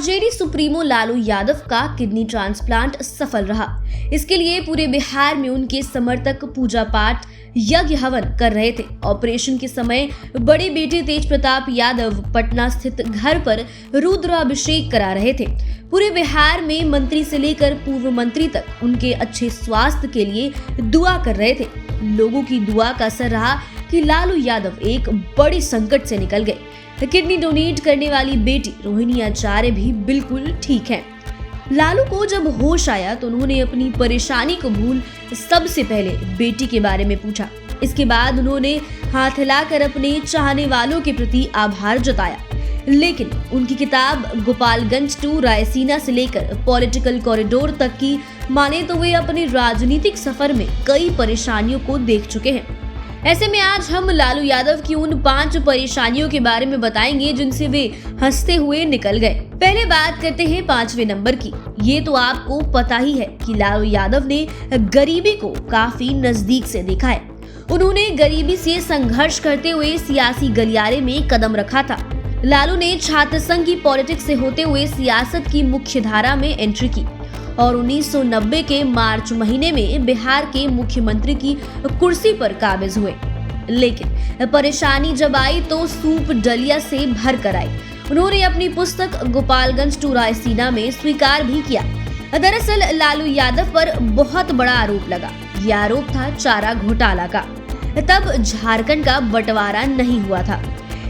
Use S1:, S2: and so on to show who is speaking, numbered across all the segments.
S1: RJD supremo Lalu Yadav का kidney transplant सफल रहा। इसके लिए पूरे बिहार में उनके समर्थक पूजा पाठ यज्ञ हवन कर रहे थे। ऑपरेशन के समय बड़े बेटे तेज प्रताप यादव पटना स्थित घर पर रुद्राभिषेक करा रहे थे। पूरे बिहार में मंत्री से लेकर पूर्व मंत्री तक उनके अच्छे स्वास्थ्य के लिए दुआ कर रहे थे। लोगों की दुआ का असर रहा कि लालू यादव एक बड़ी संकट से निकल गए। किडनी डोनेट करने वाली बेटी रोहिणी आचार्य भी बिल्कुल ठीक हैं। लालू को जब होश आया तो उन्होंने अपनी परेशानी को भूल सबसे पहले बेटी के बारे में पूछा। इसके बाद उन्होंने हाथ हिलाकर अपने चाहने वालों के प्रति आभार जताया। लेकिन उनकी किताब गोपालगंज टू रायसीना से लेकर पॉलिटिकल कॉरिडोर तक की माने तो वे अपने राजनीतिक सफर में कई परेशानियों को देख चुके हैं। ऐसे में आज हम लालू यादव की उन 5 परेशानियों के बारे में बताएंगे जिनसे वे हंसते हुए निकल गए। पहले बात करते हैं 5वें नंबर की। ये तो आपको पता ही है कि लालू यादव ने गरीबी को काफी नजदीक से देखा है। उन्होंने गरीबी से संघर्ष करते हुए सियासी गलियारे में कदम रखा था। लालू ने छात्र संघ की पॉलिटिक्स से होते हुए सियासत की मुख्य धारा में एंट्री की और 1990 के मार्च महीने में बिहार के मुख्यमंत्री की कुर्सी पर काबिज हुए। लेकिन परेशानी जब आई तो सूप डलिया से भर कर आई। उन्होंने अपनी पुस्तक गोपालगंज टू रायसीना में स्वीकार भी किया। दरअसल लालू यादव पर बहुत बड़ा आरोप लगा। यह आरोप था चारा घोटाला का। तब झारखंड का बंटवारा नहीं हुआ था।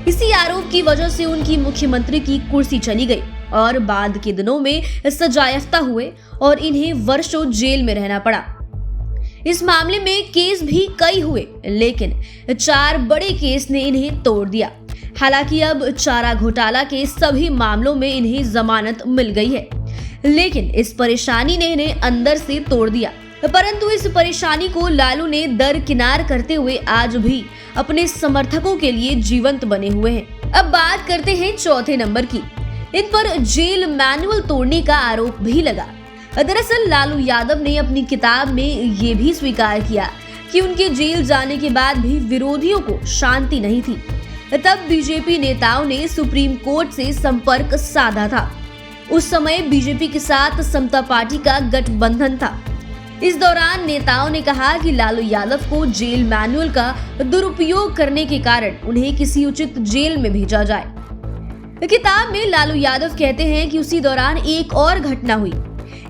S1: इसी आरोप की वजह से उनकी मुख्यमंत्री की कुर्सी चली गई और बाद के दिनों में सजायाफ्ता हुए और इन्हें वर्षों जेल में रहना पड़ा। इस मामले में केस भी कई हुए, लेकिन 4 बड़े केस ने इन्हें तोड़ दिया। हालांकि अब चारा घोटाला के सभी मामलों में इन्हें जमानत मिल गई है, लेकिन इस परेशानी ने इन्हें अंदर से तोड़ दिया। परंतु इस परेशानी को लालू ने दरकिनार करते हुए आज भी अपने समर्थकों के लिए जीवंत बने हुए हैं। अब बात करते हैं 4थे नंबर की। इन पर जेल मैनुअल तोड़ने का आरोप भी लगा। दरअसल लालू यादव ने अपनी किताब में ये भी स्वीकार किया कि उनके जेल जाने के बाद भी विरोधियों को शांति नहीं थी। तब बीजेपी नेताओं ने सुप्रीम कोर्ट से संपर्क साधा था। उस समय बीजेपी के साथ समता पार्टी का गठबंधन था। इस दौरान नेताओं ने कहा कि लालू यादव को जेल मैनुअल का दुरुपयोग करने के कारण उन्हें किसी उचित जेल में भेजा जाए। किताब में लालू यादव कहते हैं कि उसी दौरान एक और घटना हुई।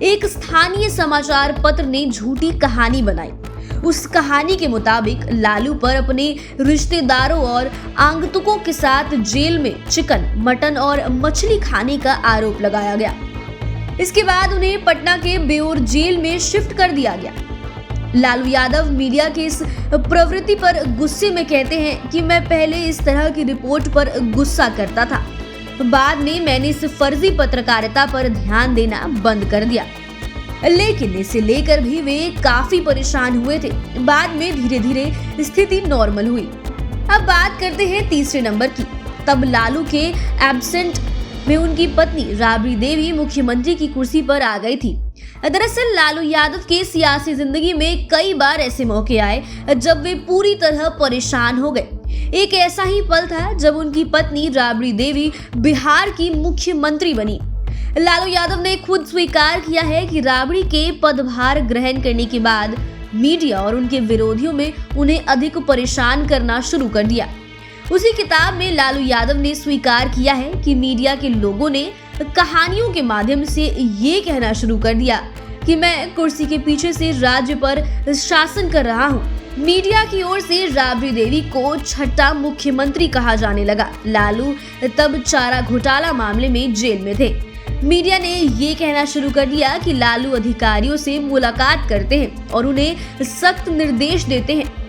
S1: एक स्थानीय समाचार पत्र ने झूठी कहानी बनाई। उस कहानी के मुताबिक लालू पर अपने रिश्तेदारों और आगंतुकों के साथ जेल में चिकन, मटन और मछली खाने का आरोप लगाया गया। इसके बाद उन्हें पटना के बेऊर जेल में शिफ्ट कर दिया गया। लालू यादव मीडिया की इस प्रवृत्ति पर गुस्से में कहते हैं कि मैं पहले इस तरह की रिपोर्ट पर गुस्सा करता था, बाद में मैंने इस फर्जी पत्रकारिता पर ध्यान देना बंद कर दिया। लेकिन इसे लेकर भी वे काफी परेशान हुए थे। बाद में धीरे धीरे स्थिति नॉर्मल हुई। अब बात करते हैं 3रे नंबर की। तब लालू के एब्सेंट में उनकी पत्नी राबड़ी देवी मुख्यमंत्री की कुर्सी पर आ गई थी। दरअसल लालू यादव के सियासी जिंदगी में कई बार ऐसे मौके आए जब वे पूरी तरह परेशान हो गए। एक ऐसा ही पल था जब उनकी पत्नी राबड़ी देवी बिहार की मुख्यमंत्री बनी। लालू यादव ने खुद स्वीकार किया है कि राबड़ी के पदभार ग्रहण करने के बाद मीडिया और उनके विरोधियों में उन्हें अधिक परेशान करना शुरू कर दिया। उसी किताब में लालू यादव ने स्वीकार किया है कि मीडिया के लोगों ने कहानियों के माध्यम से ये कहना शुरू कर दिया कि मैं कुर्सी के पीछे से राज्य पर शासन कर रहा हूँ। मीडिया की ओर से राबड़ी देवी को छठा मुख्यमंत्री कहा जाने लगा। लालू तब चारा घोटाला मामले में जेल में थे। मीडिया ने ये कहना शुरू कर दिया कि लालू अधिकारियों से मुलाकात करते हैं और उन्हें सख्त निर्देश देते हैं।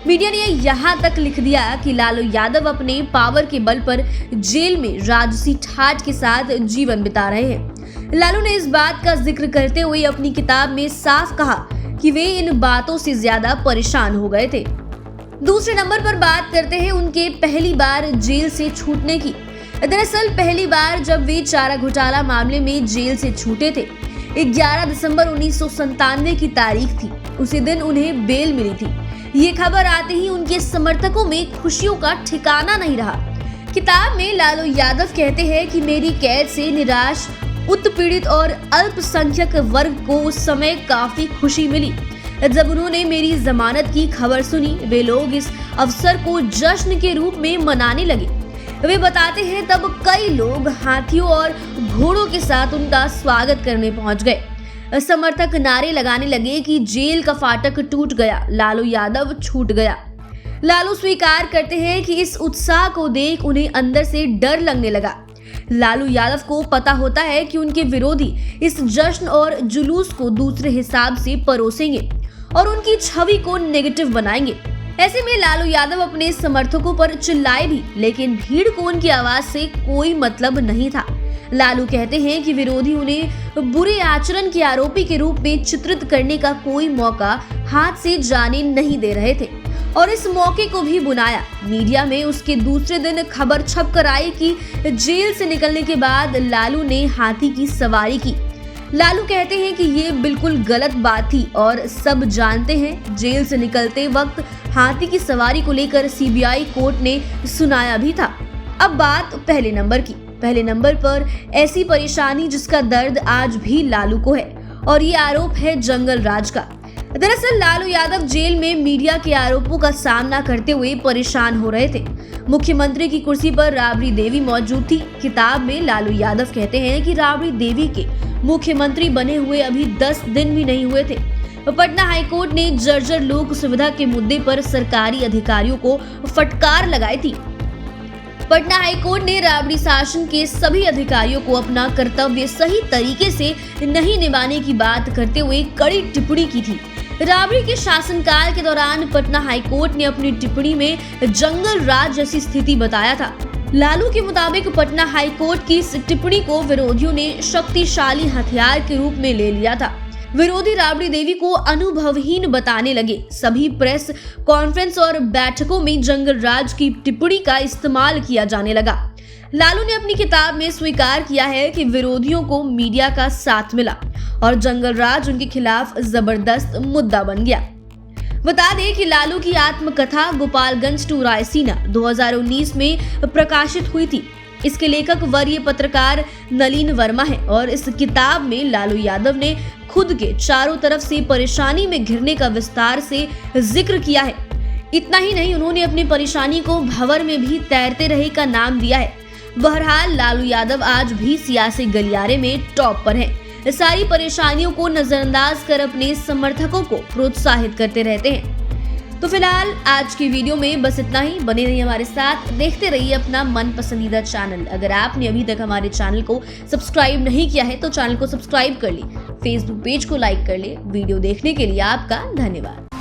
S1: मीडिया ने यहाँ तक लिख दिया कि लालू यादव अपने पावर के बल पर जेल में राजसी ठाठ के साथ जीवन बिता रहे हैं। लालू ने इस बात का जिक्र करते हुए अपनी किताब में साफ कहा कि वे इन बातों से ज्यादा परेशान हो गए थे। दूसरे नंबर पर बात करते हैं उनके पहली बार जेल से छूटने की। दरअसल पहली बार जब वे चारा घोटाला मामले में जेल से छूटे थे, 11 दिसंबर 1997 की तारीख थी। उसी दिन उन्हें बेल मिली थी। ये खबर आते ही उनके समर्थकों में खुशियों का ठिकाना नहीं रहा। किताब में लालू यादव कहते हैं कि मेरी कैद से निराश उत्पीड़ित और अल्पसंख्यक वर्ग को उस समय काफी खुशी मिली जब उन्होंने मेरी जमानत की खबर सुनी। वे लोग इस अवसर को जश्न के रूप में मनाने लगे। वे बताते हैं तब कई लोग हाथियों और घोड़ों के साथ उनका स्वागत करने पहुंच गए। समर्थक नारे लगाने लगे कि जेल का फाटक टूट गया, लालू यादव छूट गया। लालू स्वीकार करते हैं कि इस उत्साह को देख उन्हें अंदर से डर लगने लगा। लालू यादव को पता होता है कि उनके विरोधी इस जश्न और जुलूस को दूसरे हिसाब से परोसेंगे और उनकी छवि को नेगेटिव बनाएंगे। ऐसे में लालू यादव अपने समर्थकों पर चिल्लाए भी, लेकिन भीड़ को उनकी आवाज से कोई मतलब नहीं था। लालू कहते हैं कि विरोधी उन्हें बुरे आचरण के आरोपी के रूप में चित्रित करने का कोई मौका हाथ से जाने नहीं दे रहे थे और इस मौके को भी बुनाया। मीडिया में उसके दूसरे दिन खबर छप कर आई कि जेल से निकलने के बाद लालू ने हाथी की सवारी की। लालू कहते हैं कि ये बिल्कुल गलत बात थी और सब जानते हैं। जेल से निकलते वक्त हाथी की सवारी को लेकर सीबीआई कोर्ट ने सुनाया भी था। अब बात पहले नंबर की। पहले नंबर पर ऐसी परेशानी जिसका दर्द आज भी लालू को है और ये आरोप है जंगल राज का। दरअसल लालू यादव जेल में मीडिया के आरोपों का सामना करते हुए परेशान हो रहे थे। मुख्यमंत्री की कुर्सी पर राबड़ी देवी मौजूद थी। किताब में लालू यादव कहते हैं कि राबड़ी देवी के मुख्यमंत्री बने हुए अभी 10 दिन भी नहीं हुए थे। पटना हाईकोर्ट ने जर्जर लोक सुविधा के मुद्दे पर सरकारी अधिकारियों को फटकार लगाई थी। पटना हाईकोर्ट ने राबड़ी शासन के सभी अधिकारियों को अपना कर्तव्य सही तरीके से नहीं निभाने की बात करते हुए कड़ी टिप्पणी की थी। राबड़ी के शासनकाल के दौरान पटना हाईकोर्ट ने अपनी टिप्पणी में जंगल राज जैसी स्थिति बताया था। लालू के मुताबिक पटना हाईकोर्ट की इस टिप्पणी को विरोधियों ने शक्तिशाली हथियार के रूप में ले लिया था। विरोधी राबड़ी देवी को अनुभवहीन बताने लगे। सभी प्रेस कॉन्फ्रेंस और बैठकों में जंगल राज की टिप्पणी का इस्तेमाल किया जाने लगा। लालू ने अपनी किताब में स्वीकार किया है कि विरोधियों को मीडिया का साथ मिला और जंगल राज उनके खिलाफ जबरदस्त मुद्दा बन गया। बता दें कि लालू की आत्मकथा गोपालगंज टू रायसीना 2019 में प्रकाशित हुई थी। इसके लेखक वरीय पत्रकार नलिन वर्मा है और इस किताब में लालू यादव ने खुद के चारों तरफ से परेशानी में घिरने का विस्तार से जिक्र किया है। इतना ही नहीं, उन्होंने अपनी परेशानी को भंवर में भी तैरते रहे का नाम दिया है। बहरहाल लालू यादव आज भी सियासी गलियारे में टॉप पर हैं। सारी परेशानियों को नजरअंदाज कर अपने समर्थकों को प्रोत्साहित करते रहते हैं। तो फिलहाल आज की वीडियो में बस इतना ही। बने रहिए हमारे साथ, देखते रहिए अपना मन पसंदीदा चैनल। अगर आपने अभी तक हमारे चैनल को सब्सक्राइब नहीं किया है तो चैनल को सब्सक्राइब कर ले, फेसबुक पेज को लाइक कर ले। वीडियो देखने के लिए आपका धन्यवाद।